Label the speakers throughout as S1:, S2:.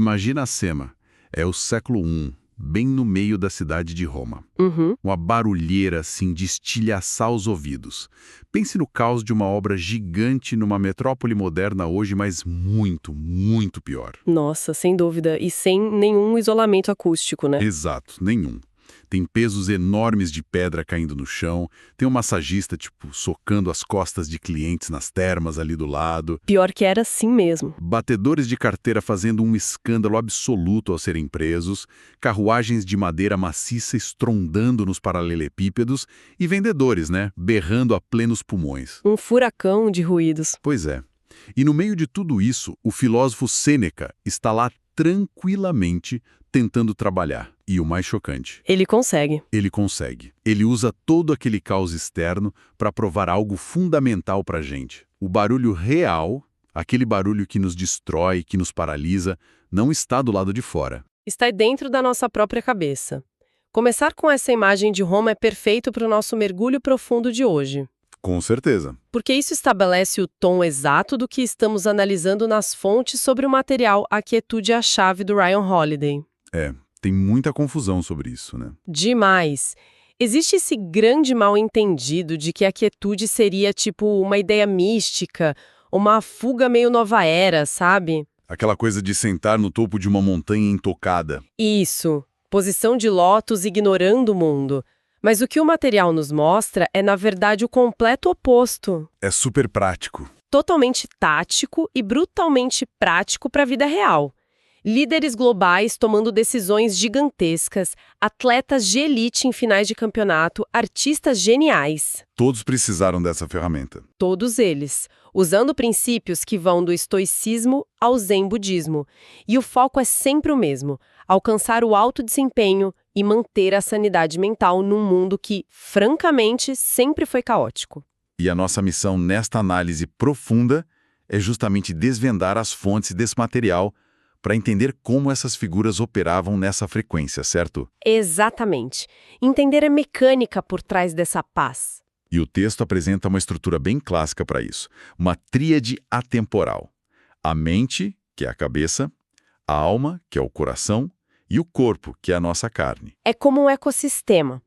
S1: Imagina a cena. É o século I, bem no meio da cidade de Roma.
S2: Uhum.
S1: Uma barulheira, assim, de estilhaçar os ouvidos. Pense no caos de uma obra gigante numa metrópole moderna hoje, mas muito, muito pior.
S2: Nossa, sem dúvida. E sem nenhum isolamento acústico, né?
S1: Exato, nenhum. Tem pesos enormes de pedra caindo no chão, tem um massagista, socando as costas de clientes nas termas ali do lado,
S2: Pior que era assim mesmo.
S1: batedores de carteira fazendo um escândalo absoluto ao serem presos, carruagens de madeira maciça estrondando nos paralelepípedos e vendedores, né, berrando a plenos pulmões.
S2: Um furacão de ruídos.
S1: Pois é. E no meio de tudo isso, o filósofo Sêneca está lá tranquilamente tentando trabalhar. E o mais chocante,
S2: Ele consegue.
S1: ele consegue. Ele usa todo aquele caos externo para provar algo fundamental para a gente. O barulho real, aquele barulho que nos destrói, que nos paralisa, não está do lado de fora.
S2: Está dentro da nossa própria cabeça. Começar com essa imagem de Roma é perfeito para o nosso mergulho profundo de hoje.
S1: Com certeza.
S2: Porque isso estabelece o tom exato do que estamos analisando nas fontes sobre o material A Quietude é a Chave do Ryan Holiday.
S1: Tem muita confusão sobre isso, né?
S2: Demais. Existe esse grande mal-entendido de que a quietude seria tipo uma ideia mística, uma fuga meio nova era, sabe?
S1: Aquela coisa de sentar no topo de uma montanha intocada.
S2: Isso, posição de lótus ignorando o mundo. Mas o que o material nos mostra é, na verdade, o completo oposto.
S1: É super prático.
S2: Totalmente tático e brutalmente prático para a vida real. Líderes globais tomando decisões gigantescas, atletas de elite em finais de campeonato, artistas geniais.
S1: Todos precisaram dessa ferramenta.
S2: Todos eles, usando princípios que vão do estoicismo ao zen budismo. E o foco é sempre o mesmo: alcançar o alto desempenho e manter a sanidade mental num mundo que, francamente, sempre foi caótico.
S1: E a nossa missão nesta análise profunda é justamente desvendar as fontes desse material para entender como essas figuras operavam nessa frequência, certo?
S2: Exatamente. Entender a mecânica por trás dessa paz.
S1: E o texto apresenta uma estrutura bem clássica para isso, uma tríade atemporal. A mente, que é a cabeça, a alma, que é o coração, e o corpo, que é a nossa carne.
S2: É como um ecossistema.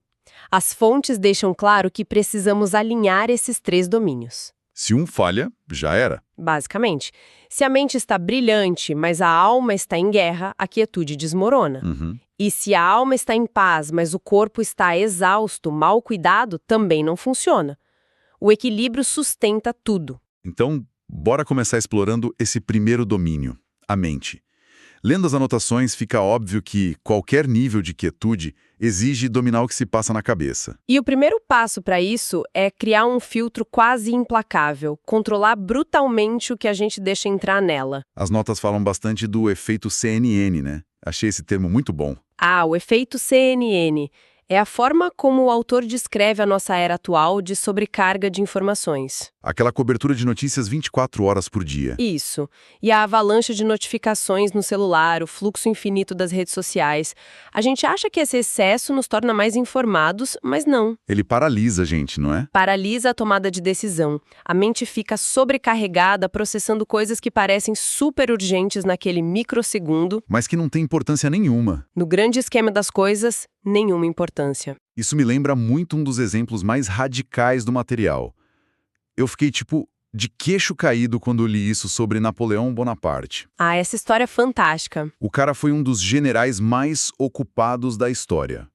S2: As fontes deixam claro que precisamos alinhar esses três domínios.
S1: Se um falha, já era.
S2: Basicamente, se a mente está brilhante, mas a alma está em guerra, a quietude desmorona. E se a alma está em paz, mas o corpo está exausto, mal cuidado, também não funciona. O equilíbrio sustenta tudo.
S1: Então, bora começar explorando esse primeiro domínio, a mente. Lendo as anotações, fica óbvio que qualquer nível de quietude exige dominar o que se passa na cabeça.
S2: E o primeiro passo para isso é criar um filtro quase implacável, controlar brutalmente o que a gente deixa entrar nela.
S1: As notas falam bastante do efeito CNN, né? Achei esse termo muito bom.
S2: Ah, o efeito CNN. É a forma como o autor descreve a nossa era atual de sobrecarga de informações.
S1: Aquela cobertura de notícias 24 horas por dia.
S2: Isso. E a avalanche de notificações no celular, o fluxo infinito das redes sociais. A gente acha que esse excesso nos torna mais informados, mas não.
S1: Ele paralisa a gente, não é?
S2: Paralisa a tomada de decisão. A mente fica sobrecarregada, processando coisas que parecem super urgentes naquele microsegundo.
S1: Mas que não tem importância nenhuma.
S2: No grande esquema das coisas, nenhuma importância.
S1: Isso me lembra muito um dos exemplos mais radicais do material. Eu fiquei, de queixo caído quando li isso sobre Napoleão Bonaparte.
S2: Ah, essa história é fantástica.
S1: O cara foi um dos generais mais ocupados da história.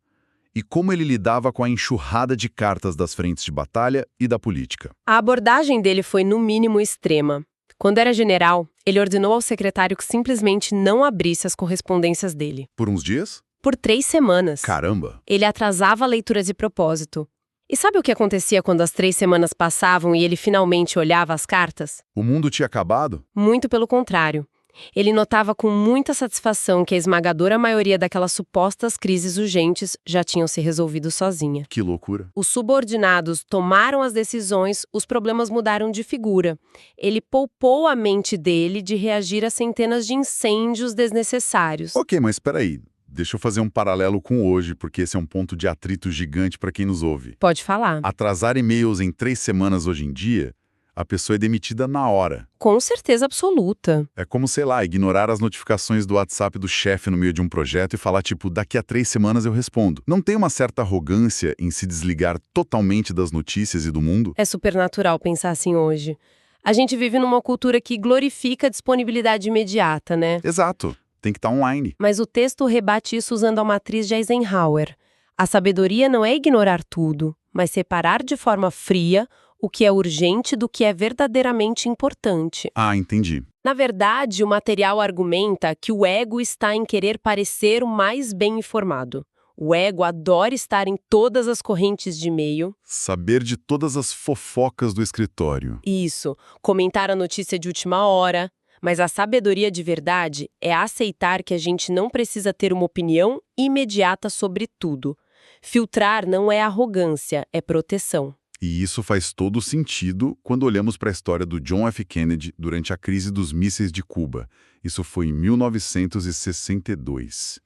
S1: E como ele lidava com a enxurrada de cartas das frentes de batalha e da política.
S2: A abordagem dele foi, no mínimo, extrema. Quando era general, ele ordenou ao secretário que simplesmente não abrisse as correspondências dele.
S1: Por uns dias?
S2: Por 3 semanas.
S1: Caramba!
S2: Ele atrasava a leitura de propósito. E sabe o que acontecia quando as 3 semanas passavam e ele finalmente olhava as cartas?
S1: O mundo tinha acabado?
S2: Muito pelo contrário. Ele notava com muita satisfação que a esmagadora maioria daquelas supostas crises urgentes já tinham se resolvido sozinha.
S1: Que loucura!
S2: Os subordinados tomaram as decisões, os problemas mudaram de figura. Ele poupou a mente dele de reagir a centenas de incêndios desnecessários.
S1: Ok, mas peraí. Deixa eu fazer um paralelo com hoje, porque esse é um ponto de atrito gigante para quem nos ouve.
S2: Pode falar.
S1: Atrasar e-mails em 3 semanas hoje em dia, a pessoa é demitida na hora.
S2: Com certeza absoluta.
S1: É como, sei lá, ignorar as notificações do WhatsApp do chefe no meio de um projeto e falar, tipo, daqui a 3 semanas eu respondo. Não tem uma certa arrogância em se desligar totalmente das notícias e do mundo?
S2: É super natural pensar assim hoje. A gente vive numa cultura que glorifica a disponibilidade imediata, né?
S1: Exato. Tem que estar online.
S2: Mas o texto rebate isso usando a matriz de Eisenhower. A sabedoria não é ignorar tudo, mas separar de forma fria o que é urgente do que é verdadeiramente importante.
S1: Ah, entendi.
S2: Na verdade, o material argumenta que o ego está em querer parecer o mais bem informado. O ego adora estar em todas as correntes de e-mail.
S1: Saber de todas as fofocas do escritório.
S2: Isso, comentar a notícia de última hora. Mas a sabedoria de verdade é aceitar que a gente não precisa ter uma opinião imediata sobre tudo. Filtrar não é arrogância, é proteção.
S1: E isso faz todo sentido quando olhamos para a história do John F. Kennedy durante a crise dos mísseis de Cuba. Isso foi em 1962.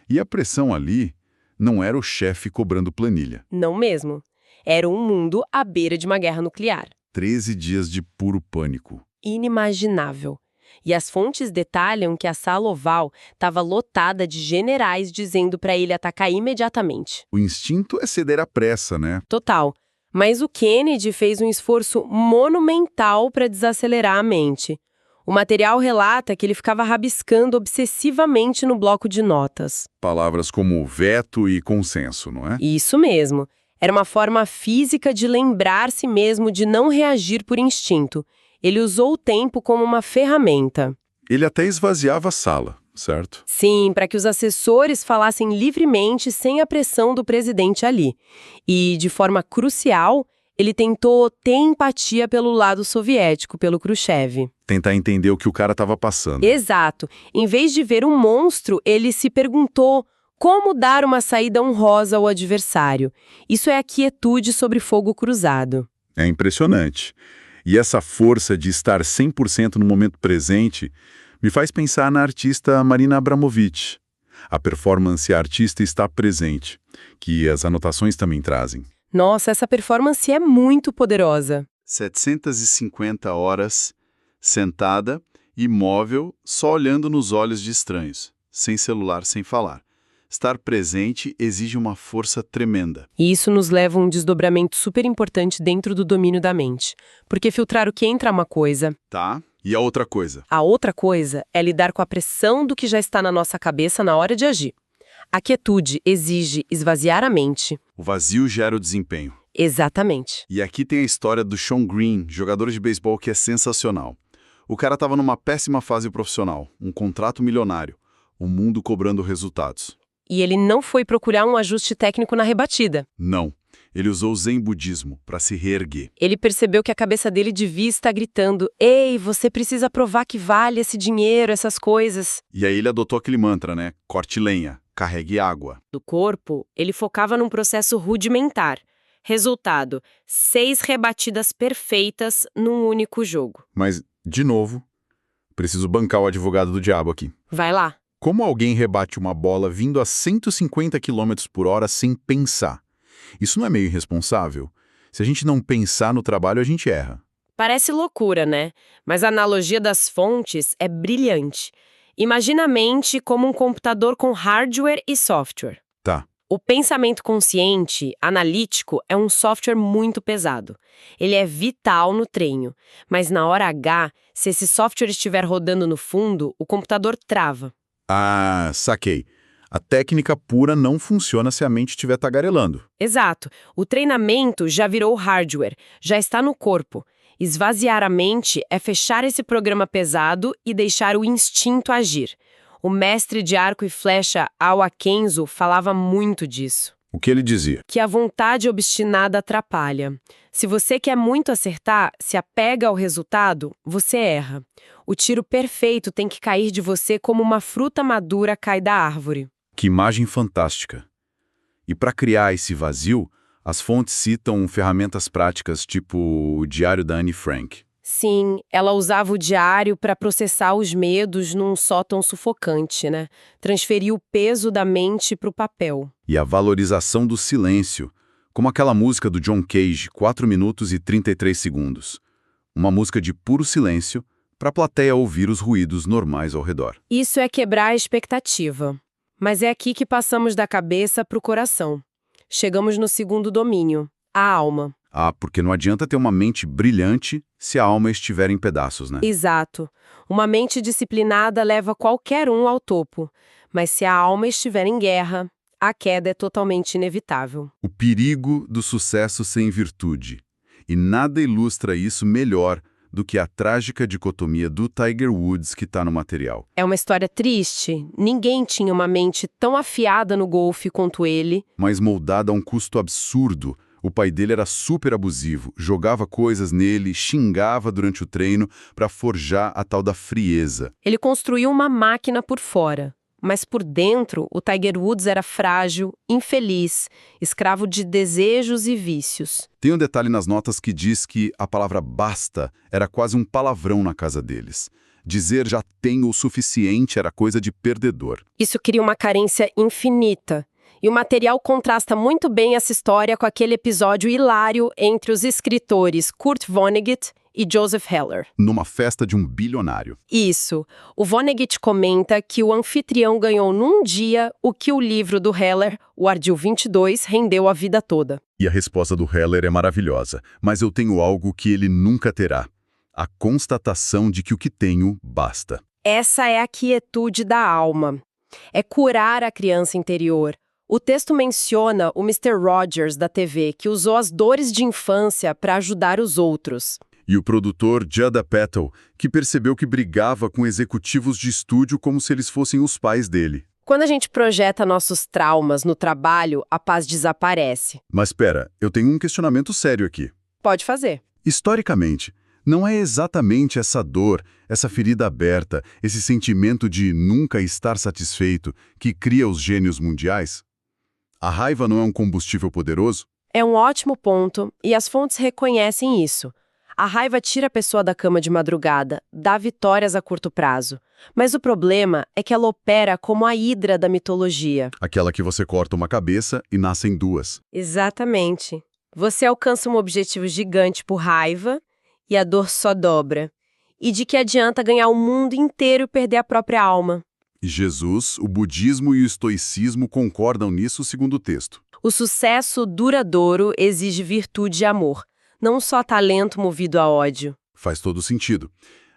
S1: E a pressão ali não era o chefe cobrando planilha.
S2: Não mesmo. Era um mundo à beira de uma guerra nuclear.
S1: 13 dias de puro pânico.
S2: Inimaginável. E as fontes detalham que a sala oval estava lotada de generais dizendo para ele atacar imediatamente.
S1: O instinto é ceder à pressa, né?
S2: Total. Mas o Kennedy fez um esforço monumental para desacelerar a mente. O material relata que ele ficava rabiscando obsessivamente no bloco de notas.
S1: Palavras como veto e consenso, não é?
S2: Isso mesmo. Era uma forma física de lembrar-se mesmo de não reagir por instinto. Ele usou o tempo como uma ferramenta.
S1: Ele até esvaziava a sala, certo?
S2: Sim, para que os assessores falassem livremente sem a pressão do presidente ali. E, de forma crucial, ele tentou ter empatia pelo lado soviético, pelo Khrushchev.
S1: Tentar entender o que o cara estava passando.
S2: Exato. Em vez de ver um monstro, ele se perguntou como dar uma saída honrosa ao adversário. Isso é a quietude sobre fogo cruzado.
S1: É impressionante. E essa força de estar 100% no momento presente me faz pensar na artista Marina Abramovic. A performance artista está presente, que as anotações também trazem.
S2: Nossa, essa performance é muito poderosa.
S1: 750 horas, sentada, imóvel, só olhando nos olhos de estranhos, sem celular, sem falar. Estar presente exige uma força tremenda.
S2: E isso nos leva a um desdobramento super importante dentro do domínio da mente. Porque filtrar o que entra é uma coisa.
S1: Tá? E a outra coisa?
S2: A outra coisa é lidar com a pressão do que já está na nossa cabeça na hora de agir. A quietude exige esvaziar a mente.
S1: O vazio gera o desempenho.
S2: Exatamente.
S1: E aqui tem a história do Shawn Green, jogador de beisebol que é sensacional. O cara estava numa péssima fase profissional, um contrato milionário, o mundo cobrando resultados.
S2: E ele não foi procurar um ajuste técnico na rebatida.
S1: Não. Ele usou o Zen budismo para se reerguer.
S2: Ele percebeu que a cabeça dele devia estar gritando: "Ei, você precisa provar que vale esse dinheiro, essas coisas."
S1: E aí ele adotou aquele mantra, né? Corte lenha, carregue água.
S2: Do corpo, ele focava num processo rudimentar. Resultado: 6 rebatidas perfeitas num único jogo.
S1: Mas, de novo, preciso bancar o advogado do diabo aqui.
S2: Vai lá.
S1: Como alguém rebate uma bola vindo a 150 km por hora sem pensar? Isso não é meio irresponsável? Se a gente não pensar no trabalho, a gente erra.
S2: Parece loucura, né? Mas a analogia das fontes é brilhante. Imagina a mente como um computador com hardware e software.
S1: Tá.
S2: O pensamento consciente, analítico, é um software muito pesado. Ele é vital no treino, mas na hora H, se esse software estiver rodando no fundo, o computador trava.
S1: Ah, saquei. A técnica pura não funciona se a mente estiver tagarelando.
S2: Exato. O treinamento já virou hardware, já está no corpo. Esvaziar a mente é fechar esse programa pesado e deixar o instinto agir. O mestre de arco e flecha Awa Kenzo falava muito disso.
S1: O que ele dizia?
S2: Que a vontade obstinada atrapalha. Se você quer muito acertar, se apega ao resultado, você erra. O tiro perfeito tem que cair de você como uma fruta madura cai da árvore.
S1: Que imagem fantástica. E para criar esse vazio, as fontes citam ferramentas práticas tipo o diário da Anne Frank.
S2: Sim, ela usava o diário para processar os medos num sótão sufocante, né? Transferir o peso da mente para o papel.
S1: E a valorização do silêncio, como aquela música do John Cage, 4 minutos e 33 segundos. Uma música de puro silêncio, para a plateia ouvir os ruídos normais ao redor.
S2: Isso é quebrar a expectativa. Mas é aqui que passamos da cabeça para o coração. Chegamos no segundo domínio, a alma.
S1: Ah, porque não adianta ter uma mente brilhante se a alma estiver em pedaços, né?
S2: Exato. Uma mente disciplinada leva qualquer um ao topo. Mas se a alma estiver em guerra, a queda é totalmente inevitável.
S1: O perigo do sucesso sem virtude. E nada ilustra isso melhor do que a trágica dicotomia do Tiger Woods que está no material.
S2: É uma história triste. Ninguém tinha uma mente tão afiada no golfe quanto ele.
S1: Mas moldada a um custo absurdo. O pai dele era super abusivo, jogava coisas nele, xingava durante o treino para forjar a tal da frieza.
S2: Ele construiu uma máquina por fora. Mas por dentro, o Tiger Woods era frágil, infeliz, escravo de desejos e vícios.
S1: Tem um detalhe nas notas que diz que a palavra basta era quase um palavrão na casa deles. Dizer já tenho o suficiente era coisa de perdedor.
S2: Isso cria uma carência infinita. E o material contrasta muito bem essa história com aquele episódio hilário entre os escritores Kurt Vonnegut e Joseph Heller.
S1: Numa festa de um bilionário.
S2: Isso. O Vonnegut comenta que o anfitrião ganhou num dia o que o livro do Heller, o Ardil 22, rendeu a vida toda.
S1: E a resposta do Heller é maravilhosa, mas eu tenho algo que ele nunca terá. A constatação de que o que tenho basta.
S2: Essa é a quietude da alma. É curar a criança interior. O texto menciona o Mr. Rogers da TV, que usou as dores de infância para ajudar os outros.
S1: E o produtor Judd Apatow, que percebeu que brigava com executivos de estúdio como se eles fossem os pais dele.
S2: Quando a gente projeta nossos traumas no trabalho, a paz desaparece.
S1: Mas espera, eu tenho um questionamento sério aqui.
S2: Pode fazer.
S1: Historicamente, não é exatamente essa dor, essa ferida aberta, esse sentimento de nunca estar satisfeito que cria os gênios mundiais? A raiva não é um combustível poderoso?
S2: É um ótimo ponto, e as fontes reconhecem isso. A raiva tira a pessoa da cama de madrugada, dá vitórias a curto prazo. Mas o problema é que ela opera como a hidra da mitologia.
S1: Aquela que você corta uma cabeça e nascem duas.
S2: Exatamente. Você alcança um objetivo gigante por raiva e a dor só dobra. E de que adianta ganhar o mundo inteiro e perder a própria alma?
S1: E Jesus, o budismo e o estoicismo concordam nisso segundo o texto.
S2: O sucesso duradouro exige virtude e amor. Não só talento movido a ódio.
S1: Faz todo sentido.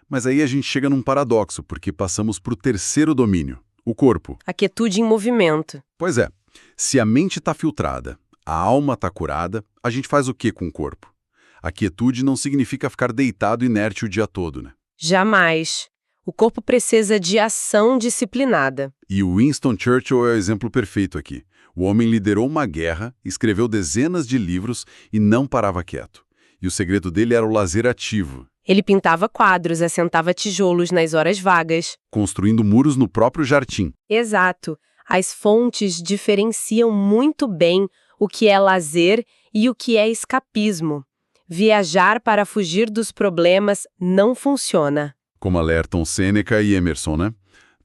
S1: Mas aí a gente chega num paradoxo, porque passamos para o terceiro domínio, o corpo.
S2: A quietude em movimento.
S1: Pois é, se a mente está filtrada, a alma está curada, a gente faz o que com o corpo? A quietude não significa ficar deitado inerte o dia todo, né?
S2: Jamais. O corpo precisa de ação disciplinada.
S1: E o Winston Churchill é o exemplo perfeito aqui. O homem liderou uma guerra, escreveu dezenas de livros e não parava quieto. E o segredo dele era o lazer ativo.
S2: Ele pintava quadros, assentava tijolos nas horas vagas.
S1: Construindo muros no próprio jardim.
S2: Exato. As fontes diferenciam muito bem o que é lazer e o que é escapismo. Viajar para fugir dos problemas não funciona.
S1: Como alertam Sêneca e Emerson, né?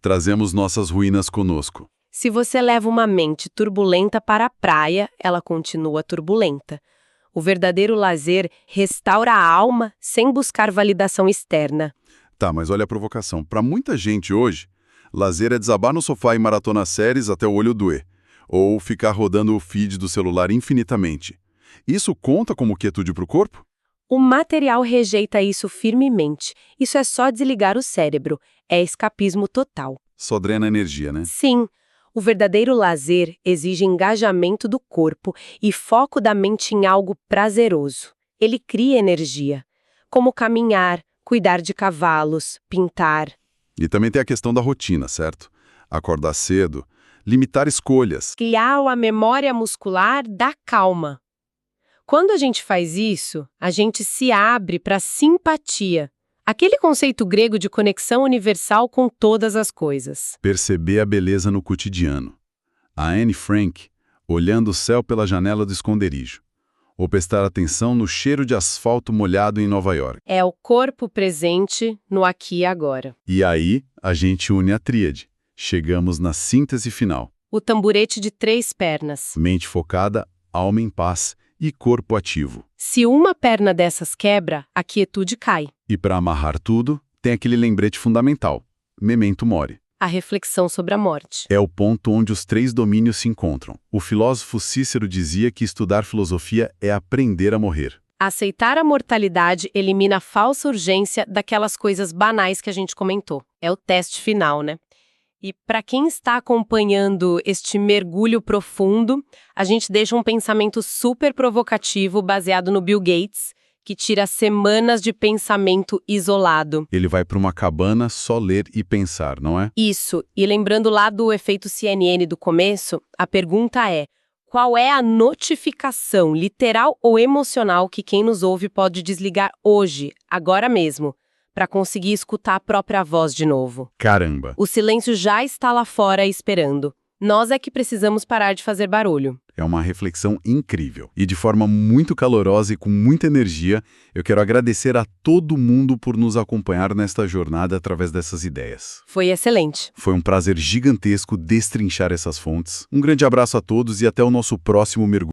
S1: Trazemos nossas ruínas conosco.
S2: Se você leva uma mente turbulenta para a praia, ela continua turbulenta. O verdadeiro lazer restaura a alma sem buscar validação externa.
S1: Tá, mas olha a provocação. Para muita gente hoje, lazer é desabar no sofá e maratonar séries até o olho doer. Ou ficar rodando o feed do celular infinitamente. Isso conta como quietude para o corpo?
S2: O material rejeita isso firmemente. Isso é só desligar o cérebro. É escapismo total.
S1: Só drena energia, né?
S2: Sim. O verdadeiro lazer exige engajamento do corpo e foco da mente em algo prazeroso. Ele cria energia, como caminhar, cuidar de cavalos, pintar.
S1: E também tem a questão da rotina, certo? Acordar cedo, limitar escolhas.
S2: Criar a memória muscular da calma. Quando a gente faz isso, a gente se abre para simpatia. Aquele conceito grego de conexão universal com todas as coisas.
S1: Perceber a beleza no cotidiano. A Anne Frank, olhando o céu pela janela do esconderijo. Ou prestar atenção no cheiro de asfalto molhado em Nova York.
S2: É o corpo presente no aqui e agora.
S1: E aí, a gente une a tríade. Chegamos na síntese final.
S2: O tamborete de 3 pernas.
S1: Mente focada, alma em paz e corpo ativo.
S2: Se uma perna dessas quebra, a quietude cai.
S1: E para amarrar tudo, tem aquele lembrete fundamental: memento mori.
S2: A reflexão sobre a morte.
S1: É o ponto onde os três domínios se encontram. O filósofo Cícero dizia que estudar filosofia é aprender a morrer.
S2: Aceitar a mortalidade elimina a falsa urgência daquelas coisas banais que a gente comentou. É o teste final, né? E para quem está acompanhando este mergulho profundo, a gente deixa um pensamento super provocativo baseado no Bill Gates, que tira semanas de pensamento isolado.
S1: Ele vai para uma cabana só ler e pensar, não é?
S2: Isso. E lembrando lá do efeito CNN do começo, a pergunta é: qual é a notificação literal ou emocional que quem nos ouve pode desligar hoje, agora mesmo, para conseguir escutar a própria voz de novo?
S1: Caramba!
S2: O silêncio já está lá fora esperando. Nós é que precisamos parar de fazer barulho.
S1: É uma reflexão incrível. E de forma muito calorosa e com muita energia, eu quero agradecer a todo mundo por nos acompanhar nesta jornada através dessas ideias.
S2: Foi excelente.
S1: Foi um prazer gigantesco destrinchar essas fontes. Um grande abraço a todos e até o nosso próximo mergulho.